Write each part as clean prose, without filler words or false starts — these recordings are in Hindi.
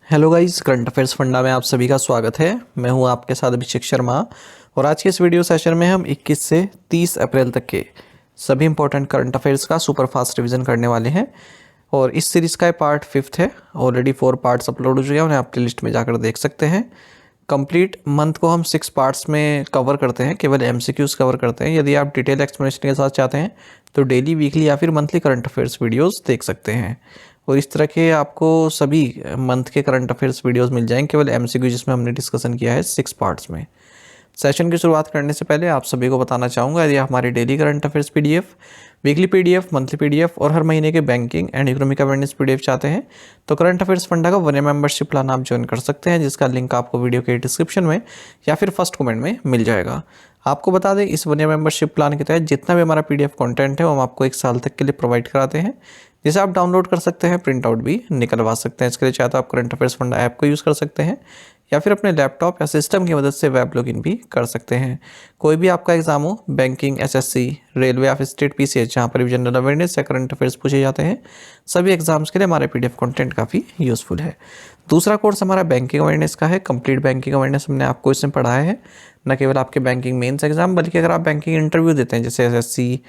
Hello guys, current affairs funda में आप सभी का स्वागत है। मैं हूं आपके साथ अभिषेक शर्मा और आज के इस वीडियो सेशन में हम 21 से 30 अप्रैल तक के सभी इंपॉर्टेंट करंट अफेयर्स का सुपर फास्ट रिवीजन करने वाले हैं। और इस सीरीज़ का पार्ट 5 है। ऑलरेडी 4 पार्ट्स अपलोड हो चुके हैं, उन्हें आप प्ले लिस्ट में जाकर देख सकते हैं। कंप्लीट मंथ को हम 6 पार्ट्स में कवर करते हैं, केवल एमसीक्यूज कवर करते हैं। यदि आप डिटेल एक्सप्लेनेशन के साथ चाहते हैं तो डेली, वीकली या फिर मंथली करंट अफेयर्स वीडियोस देख सकते हैं। और इस तरह के आपको सभी मंथ के करंट अफेयर्स वीडियोस मिल जाएंगे, केवल एमसीक्यू जिसमें हमने डिस्कशन किया है 6 पार्ट्स में। सेशन की शुरुआत करने से पहले आप सभी को बताना चाहूँगा, यदि आप हमारे daily current affairs PDF, weekly PDF, monthly PDF और हर महीने के banking and economic awareness PDF चाहते हैं तो करंट अफेयर्स फंडा का 1 मेंबरशिप प्लान आप ज्वाइन कर सकते हैं, जिसका लिंक आपको वीडियो के डिस्क्रिप्शन में या फिर फर्स्ट कमेंट में मिल जाएगा। आपको बता दें, इस 1 मेंबरशिप प्लान के तहत जितना भी हमारा पीडीएफ कंटेंट है वो हम आपको 1 साल तक के लिए प्रोवाइड कराते हैं, जिसे आप डाउनलोड कर सकते हैं, प्रिंट आउट भी निकलवा सकते हैं। इसके लिए चाहे तो आप करंट अफेयर्स फंडा ऐप को यूज़ कर सकते हैं या फिर अपने लैपटॉप या सिस्टम की मदद से वेब लॉगिन भी कर सकते हैं। कोई भी आपका एग्जाम हो, बैंकिंग, एसएससी, रेलवे या फिर स्टेट पीसीएस, जहाँ पर भी जनरल अवेयरनेस या करंट अफेयर्स पूछे जाते हैं, सभी एग्जाम्स के लिए हमारे पीडीएफ कंटेंट काफ़ी यूज़फुल है। दूसरा कोर्स हमारा बैंकिंग अवेयरनेस का है। कंप्लीट बैंकिंग अवेयरनेस हमने आपको इसमें पढ़ाया है, न केवल आपके बैंकिंग मेंस एग्जाम, बल्कि अगर आप बैंकिंग इंटरव्यू देते हैं जैसे एसएससी,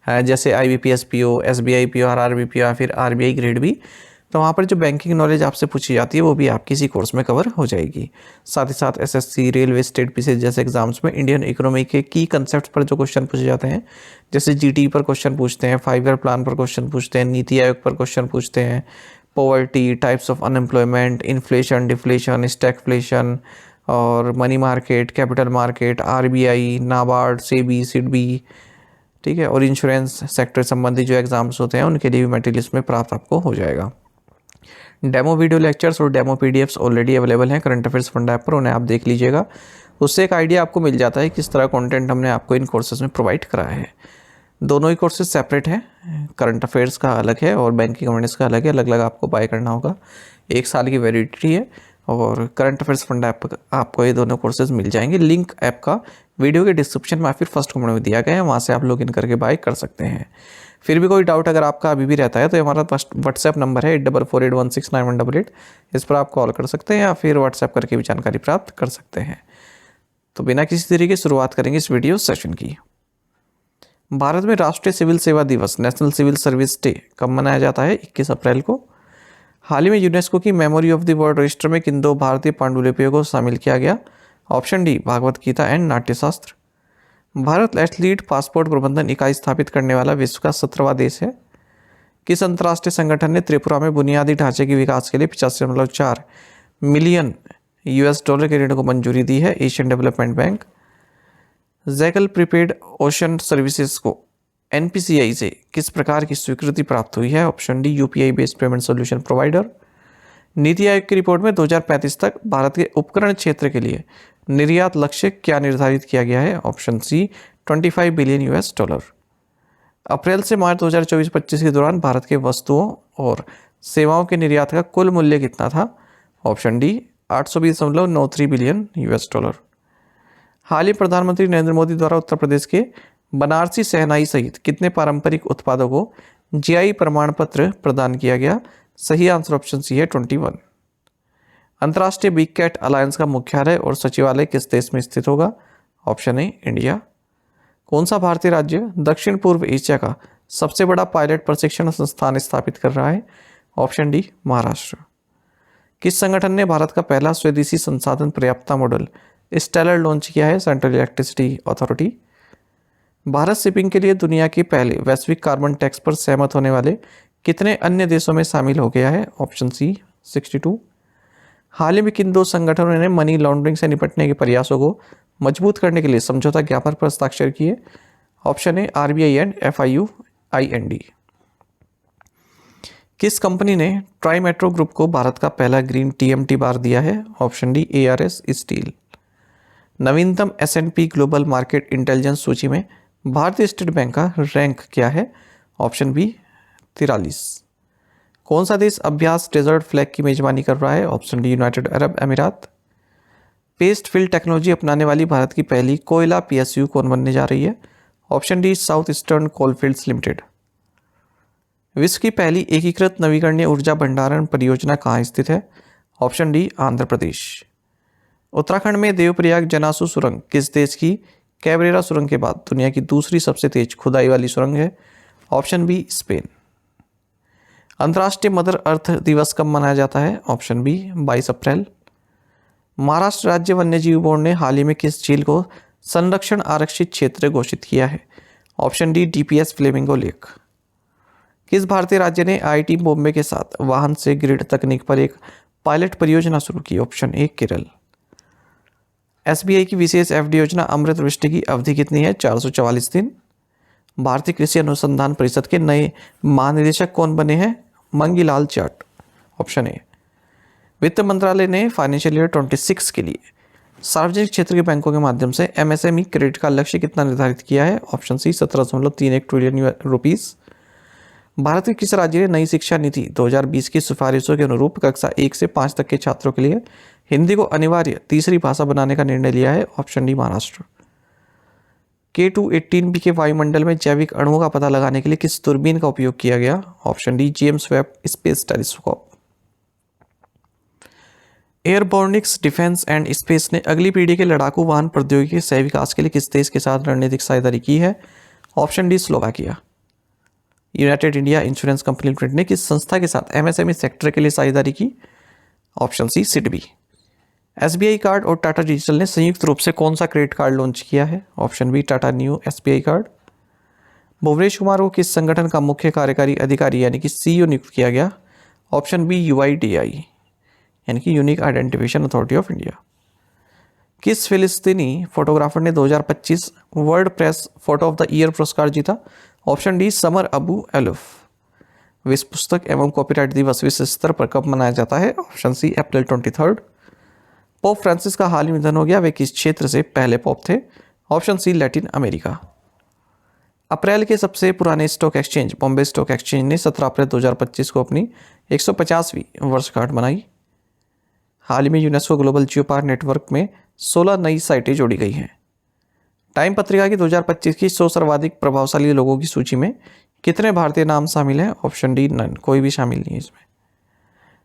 जैसे IBPS PO, SBI PO, RRB PO या फिर आरबीआई ग्रेड बी, तो वहाँ पर जो बैंकिंग नॉलेज आपसे पूछी जाती है वो भी आपकी इसी कोर्स में कवर हो जाएगी। साथ ही साथ एसएससी, रेलवे, स्टेट पीसीएस जैसे एग्जाम्स में इंडियन इकोनॉमी के की कंसेप्ट पर जो क्वेश्चन पूछे जाते हैं, जैसे जीटी पर क्वेश्चन पूछते हैं, 5 ईयर प्लान पर क्वेश्चन पूछते हैं, नीति आयोग पर क्वेश्चन पूछते हैं, poverty, types of unemployment, inflation, deflation, stagflation और money market, capital market, RBI, NABARD, SEBI, SIDBI, ठीक है, और इंश्योरेंस सेक्टर संबंधी जो एग्जाम्स होते हैं उनके लिए भी मटेरियल इसमें प्राप्त आपको हो जाएगा। डेमो वीडियो लेक्चर्स और डेमो पीडीएफ्स ऑलरेडी अवेलेबल हैं करंट अफेयर्स फंडा ऐप पर, उन्हें आप देख लीजिएगा। उससे एक आइडिया आपको मिल जाता है किस तरह कंटेंट हमने आपको इन कोर्सेज में प्रोवाइड कराया है। दोनों ही कोर्सेज सेपरेट हैं, करंट अफेयर्स का अलग है और बैंकिंग अवेयरनेस का अलग है, अलग अलग आपको बाय करना होगा। 1 साल की वैलिडिटी है और करंट अफेयर्स फंडा ऐप पर आपको ये दोनों कोर्सेज मिल जाएंगे। लिंक ऐप का वीडियो के डिस्क्रिप्शन में या फिर फर्स्ट कमेंट में दिया गया है, वहाँ से आप लॉगिन करके बाय कर सकते हैं। फिर भी कोई डाउट अगर आपका अभी भी रहता है तो हमारा व्हाट्सएप नंबर है 8448169188, इस पर आप कॉल कर सकते हैं या फिर व्हाट्सएप करके भी जानकारी प्राप्त कर सकते हैं। तो बिना किसी तरीके की शुरुआत करेंगे इस वीडियो सेशन की। भारत में राष्ट्रीय सिविल सेवा दिवस, नेशनल सिविल सर्विस डे, कब मनाया जाता है? 21 अप्रैल को। हाल ही में यूनेस्को की memory of the world register में किन 2 भारतीय पांडुलिपियों को शामिल किया गया? Option D, Bhagavad Gita and Natyashastra. Bharat athlete passport प्रबंधन इकाई स्थापित करने वाला विश्व का 17वां देश है। किस अंतर्राष्ट्रीय संगठन ने त्रिपुरा में बुनियादी ढांचे के विकास के लिए 85.4 मिलियन यूएस डॉलर के ऋण को मंजूरी दी है? Asian development bank. Jackal prepaid ocean services को एनपीसीआई से किस प्रकार की स्वीकृति प्राप्त हुई है? Option D, UPI based payment solution provider. NITI Aayog की रिपोर्ट में 2035 तक भारत के उपकरण क्षेत्र के लिए निर्यात लक्ष्य क्या निर्धारित किया गया है? Option C, 25 billion US dollar. April से मार्च 2024-25 के दौरान भारत के वस्तुओं और सेवाओं के निर्यात का कुल मूल्य कितना था? Option D, 820.93 billion US dollar. हाल ही प्रधानमंत्री नरेंद्र मोदी द्वारा उत्तर प्रदेश के बनारसी शहनाई सहित कितने पारंपरिक उत्पादों को जीआई प्रमाण पत्र प्रदान किया गया? सही आंसर ऑप्शन सी है, 21। अंतर्राष्ट्रीय बिग कैट अलायंस का मुख्यालय और सचिवालय किस देश में स्थित होगा? Option A, India. कौन सा भारतीय राज्य दक्षिण पूर्व एशिया का सबसे बड़ा पायलट प्रशिक्षण संस्थान स्थापित कर रहा है? Option D, Maharashtra. किस संगठन ने भारत का पहला स्वदेशी संसाधन पर्याप्तता मॉडल स्टेलर लॉन्च किया है? Central electricity authority. Bharat shipping के लिए दुनिया के पहले वैश्विक कार्बन टैक्स पर सहमत होने वाले कितने अन्य देशों में शामिल हो गया है? ऑप्शन सी, 62। हाल ही में किन 2 संगठनों ने मनी लॉन्ड्रिंग से निपटने के प्रयासों को मजबूत करने के लिए समझौता ज्ञापन पर हस्ताक्षर किए? Option A, RBI and FIUIND। किस कंपनी ने ट्राई मेट्रो ग्रुप को भारत का पहला ग्रीन TMT बार दिया है? Option D, ARS steel. नवीनतम S&P ग्लोबल मार्केट इंटेलिजेंस सूची में भारतीय स्टेट बैंक का रैंक क्या है? Option B, 43। कौन सा देश अभ्यास डेजर्ट फ्लैग की मेजबानी कर रहा है? ऑप्शन डी, यूनाइटेड अरब अमीरात। पेस्ट फिल टेक्नोलॉजी अपनाने वाली भारत की पहली कोयला PSU कौन बनने जा रही है? Option D, south eastern coalfields limited. विश्व की पहली एकीकृत नवीकरणीय ऊर्जा भंडारण परियोजना कहाँ स्थित है? Option D Andhra Pradesh. उत्तराखंड में देवप्रयाग जनासू सुरंग किस देश की कैबरेरा सुरंग के बाद दुनिया की दूसरी सबसे तेज खुदाई वाली सुरंग है? Option B Spain. अंतर्राष्ट्रीय मदर अर्थ दिवस कब मनाया जाता है? ऑप्शन बी 22 अप्रैल। महाराष्ट्र राज्य वन्यजीव बोर्ड ने हाल ही में किस झील को संरक्षण आरक्षित क्षेत्र घोषित किया है? Option D DPS flamingo lake. किस भारतीय राज्य ने आईआईटी बॉम्बे के साथ वाहन से ग्रिड तकनीक पर एक पायलट परियोजना शुरू की? Option A Kerala. एसबीआई की विशेष एफडी योजना अमृत वृष्टि की अवधि कितनी है? 444 दिन। भारतीय कृषि अनुसंधान परिषद के नए महानिदेशक कौन बने हैं? मंगीलाल चाट। Option A. वित्त मंत्रालय ने फाइनेंशियल ईयर 26 के लिए सार्वजनिक क्षेत्र के बैंकों के माध्यम से एमएसएमई क्रेडिट का लक्ष्य कितना निर्धारित किया है? Option C 17.31 trillion rupees. Bharat के किस राज्य ने नई शिक्षा नीति 2020 की सिफारिशों के अनुरूप कक्षा 1 से 5 तक के छात्रों के लिए हिंदी को अनिवार्य तीसरी भाषा बनाने का निर्णय लिया है? Option D Maharashtra. K2-18b के वायुमंडल में जैविक अणुओं का पता लगाने के लिए किस दूरबीन का उपयोग किया गया? Option D James Webb Space Telescope. Airbornics Defence and Space ने अगली पीढ़ी के लड़ाकू वाहन प्रौद्योगिकी के सह विकास के लिए किस देश के साथ रणनीतिक साझेदारी की है? Option D Slovakia. United India insurance company limited ने किस संस्था के साथ एमएसएमई सेक्टर के लिए साझेदारी की? Option C SIDBI. SBI card और टाटा डिजिटल ने संयुक्त रूप से कौन सा क्रेडिट कार्ड लॉन्च किया है? Option B Tata new SBI card. Bhuvanesh Kumar को किस संगठन का मुख्य कार्यकारी अधिकारी यानी कि सीईओ नियुक्त किया गया? ऑप्शन बी यूआईडीआई यानी कि Unique Identification Authority of India. किस फिलिस्तीनी फोटोग्राफर ने 2025 World Press Photo of the Year पुरस्कार जीता? Option D Samar Abu Elouf. विश्व पुस्तक एवं कॉपीराइट दिवस विश्व स्तर पर कब मनाया जाता है? ऑप्शन सी अप्रैल 23। पोप फ्रांसिस का हाल ही निधन हो गया, वे किस क्षेत्र से पहले पोप थे? Option C Latin America. April के सबसे पुराने stock exchange Bombay Stock Exchange ने 17 अप्रैल 2025 को अपनी 150वीं वर्षगांठ मनाई। हाल ही में यूनेस्को ग्लोबल जियोपार्क नेटवर्क में 16 नई साइटें जोड़ी गई हैं। टाइम पत्रिका की 2025 की 100 सर्वाधिक प्रभावशाली लोगों की सूची में कितने भारतीय नाम शामिल हैं? ऑप्शन डी नन, कोई भी शामिल नहीं है इसमें।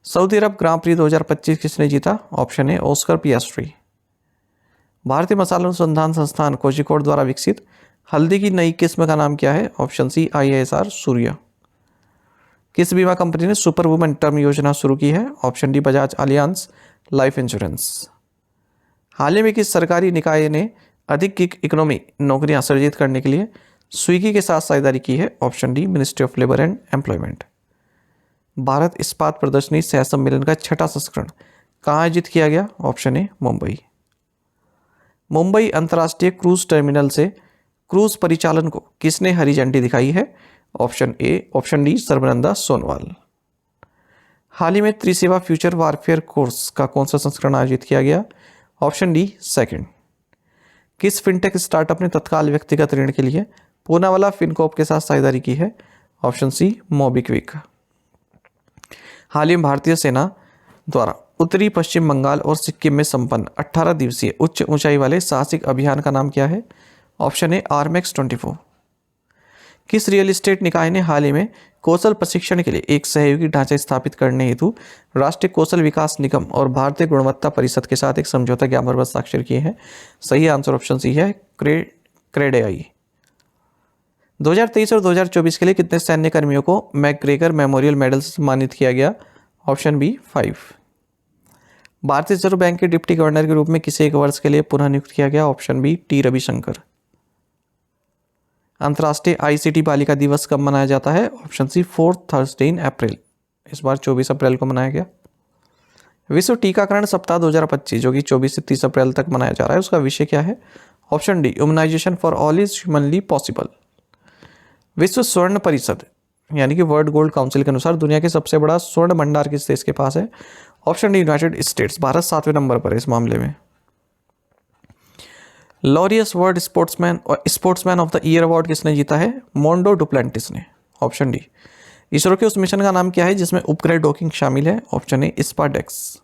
सऊदी अरब ग्रां प्री 2025 किसने जीता? Option A Oscar Piastri. भारतीय मसाला अनुसंधान संस्थान कोझिकोड द्वारा विकसित हल्दी की नई किस्म का नाम क्या है? Option C IISR Surya. किस बीमा कंपनी ने सुपर वुमेन टर्म योजना शुरू की है? Option D Bajaj Allianz Life Insurance. हाल ही में किस सरकारी निकाय ने अधिक गिग इकोनॉमी नौकरियां सृजित करने के लिए स्विगी के साथ साझेदारी की है? Option D ministry of labour and employment. Bharat इस्पात प्रदर्शनी सह सम्मेलन का 6वां संस्करण कहाँ आयोजित किया गया? Option A Mumbai. मुंबई अंतर्राष्ट्रीय क्रूज टर्मिनल से क्रूज परिचालन को किसने हरी झंडी दिखाई है? Option D Sarbananda Sonowal. हाल ही में त्रिसेवा फ्यूचर वारफेयर कोर्स का कौन सा संस्करण आयोजित किया गया? Option D second. किस फिनटेक स्टार्टअप ने तत्काल व्यक्तिगत ऋण के लिए पूनावाला फिनकॉर्प के साथ साझेदारी की है? ऑप्शन सी मोबिक्विक। हाल ही में भारतीय सेना द्वारा उत्तरी पश्चिम बंगाल और सिक्किम में संपन्न 18 दिवसीय उच्च ऊंचाई वाले साहसिक अभियान का नाम क्या है? ऑप्शन ए आरमैक्स 24। किस रियल एस्टेट निकाय ने हाल ही में कौशल प्रशिक्षण के लिए एक सहयोगी ढांचा स्थापित करने हेतु राष्ट्रीय कौशल विकास निगम और भारतीय गुणवत्ता परिषद के साथ एक समझौता ज्ञापन पर हस्ताक्षर किए हैं? सही आंसर ऑप्शन सी है क्रेडेआई। 2023 और 2024 के लिए कितने सैन्य कर्मियों को मैकग्रेगर मेमोरियल मेडल से सम्मानित किया गया? Option B 5। भारतीय रिजर्व बैंक के डिप्टी गवर्नर के रूप में किसे 1 वर्ष के लिए पुनः नियुक्त किया गया? Option B T Ravishankar. अंतर्राष्ट्रीय आईसीटी बालिका दिवस कब मनाया जाता है? Option C 4th Thursday in April. इस बार 24 अप्रैल को मनाया गया। विश्व टीकाकरण सप्ताह 2025 जो कि 24 से 30 अप्रैल तक मनाया जा रहा है, उसका विषय क्या है? Option D immunisation for all is humanly possible. विश्व स्वर्ण परिषद यानी कि वर्ल्ड गोल्ड काउंसिल के अनुसार दुनिया के सबसे बड़ा स्वर्ण भंडार किस देश के पास है? Option D United States. Bharat 7वें नंबर पर है इस मामले में। Laureus world sportsman of the year award किसने जीता है? मोंडो डुप्लेंटिस ने। Option D. इसरो के उस मिशन का नाम क्या है जिसमें उपग्रह डॉकिंग शामिल है? ऑप्शन ए स्पाडेक्स।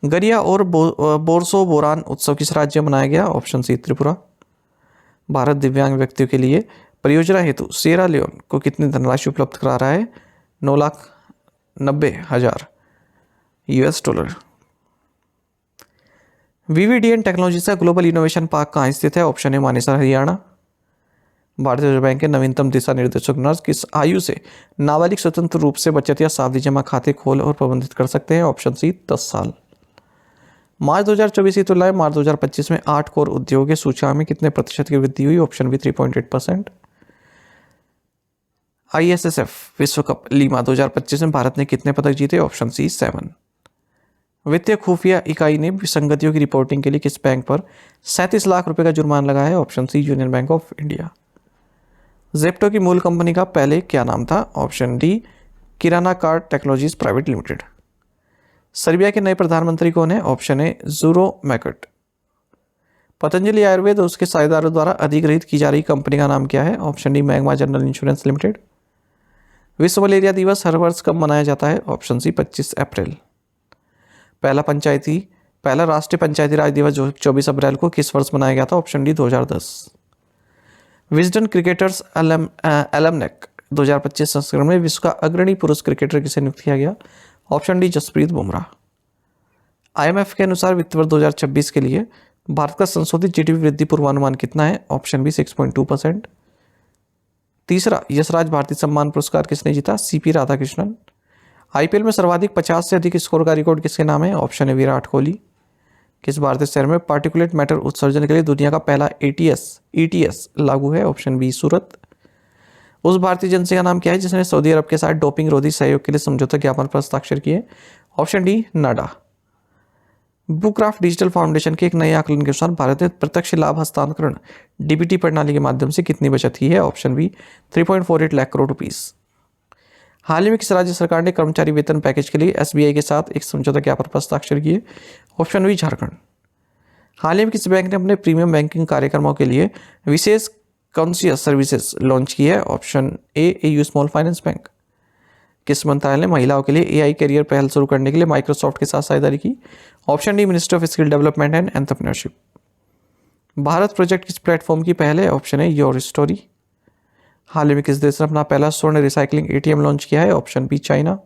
गरिया और बोरसो बोरान उत्सव किस राज्य में मनाया गया? ऑप्शन सी त्रिपुरा। भारत दिव्यांग व्यक्तियों के लिए परियोजना हेतु सिएरा लियोन को कितनी धनराशि उपलब्ध करा रहा है? 9,90,000। US dollar. वीवीडीएन टेक्नोलॉजीज का ग्लोबल इनोवेशन पार्क कहाँ स्थित है? Option A Manesar Haryana. भारतीय रिजर्व बैंक के नवीनतम दिशा निर्देशों के अनुसार किस आयु से नाबालिग स्वतंत्र रूप से बचत या सावधि जमा खाते खोल और प्रबंधित कर सकते हैं? ऑप्शन सी 10 साल। मार्च 2024 की तुलना में मार्च 2025 में 8 कोर उद्योग के सूचकांक में कितने प्रतिशत की वृद्धि हुई? Option B 3.8%। ISSF विश्व कप लीमा 2025 में भारत ने कितने पदक जीते? Option C 7। वित्तीय खुफिया इकाई ने विसंगतियों की रिपोर्टिंग के लिए किस बैंक पर 37 लाख रुपए का जुर्माना लगाया है? Option C Union Bank of India. Zepto की मूल कंपनी का पहले क्या नाम था? Option D Kirana card technologies private limited. Serbia के नए प्रधानमंत्री कौन है? Option A Djuro Macut. Patanjali Ayurved और उसके साझेदारों द्वारा अधिग्रहित की जा रही कंपनी का नाम क्या है? Option D magma general insurance limited. विश्व मलेरिया दिवस हर वर्ष कब मनाया जाता है? ऑप्शन सी 25 अप्रैल। पहला राष्ट्रीय पंचायती राज दिवस जो 24 अप्रैल को किस वर्ष मनाया गया था? Option D 2010। विजडन क्रिकेटर्स एलमनेक 2025 संस्करण में विश्व का अग्रणी पुरुष क्रिकेटर किसे नियुक्त किया गया? Option D Jasprit Bumrah. IMF के अनुसार वित्त वर्ष 2026 के लिए भारत का संशोधित GDP वृद्धि पूर्वानुमान कितना है? Option B 6.2%। तीसरा यशराज भारती सम्मान पुरस्कार किसने जीता? CP राधाकृष्णन। IPL में सर्वाधिक 50 से अधिक स्कोर का रिकॉर्ड किसके नाम है? ऑप्शन है विराट कोहली। किस भारतीय शहर में पार्टिकुलेट मैटर उत्सर्जन के लिए दुनिया का पहला ETS लागू है? ऑप्शन बी सूरत। उस भारतीय एजेंसी का नाम क्या है जिसने सऊदी अरब के साथ डोपिंग रोधी सहयोग के लिए समझौता ज्ञापन पर हस्ताक्षर किए? ऑप्शन डी नाडा। बुकक्राफ्ट डिजिटल फाउंडेशन के एक नए आकलन के अनुसार भारत ने प्रत्यक्ष लाभ हस्तांतरण DBT प्रणाली के माध्यम से कितनी बचत की है? Option B 3.48 lakh crore rupees. हाल ही में किस राज्य सरकार ने कर्मचारी वेतन पैकेज के लिए SBI के साथ एक समझौता ज्ञापन पर हस्ताक्षर किए? Option B Jharkhand. हाल ही में किस बैंक ने अपने प्रीमियम बैंकिंग कार्यक्रमों के लिए विशेष कॉन्शियस सर्विसेज लॉन्च की है? ऑप्शन ए AU स्मॉल फाइनेंस बैंक। किस मंत्रालय ने महिलाओं के लिए AI करियर पहल शुरू करने के लिए माइक्रोसॉफ्ट के साथ साझेदारी की? Option D ministry of skill development and entrepreneurship. Bharat project किस प्लेटफॉर्म की पहल है? ऑप्शन है योर स्टोरी। हाल ही में किस देश ने अपना पहला स्वर्ण रिसाइकलिंग ATM लॉन्च किया है? Option B China.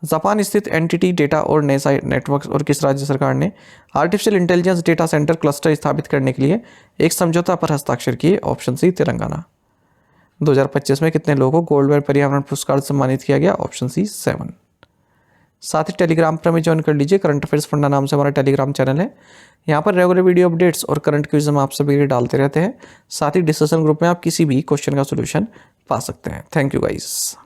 जापान स्थित एंटिटी डेटा और नेटवर्क और किस राज्य सरकार ने artificial intelligence data centre cluster स्थापित करने के लिए एक समझौता पर हस्ताक्षर किए? Option C Telangana. 2025 में कितने लोगों को गोल्ड मेडल पर्यावरण पुरस्कार सम्मानित किया गया? Option C 7। साथ ही टेलीग्राम पर हमें ज्वाइन कर लीजिए। करंट अफेयर्स फंडा नाम से हमारा टेलीग्राम चैनल है। यहाँ पर रेगुलर वीडियो अपडेट्स और करंट क्विज हम आप सभी के लिए डालते रहते हैं। साथ ही डिस्कशन ग्रुप में आप किसी भी क्वेश्चन का सोल्यूशन पा सकते हैं। Thank you guys.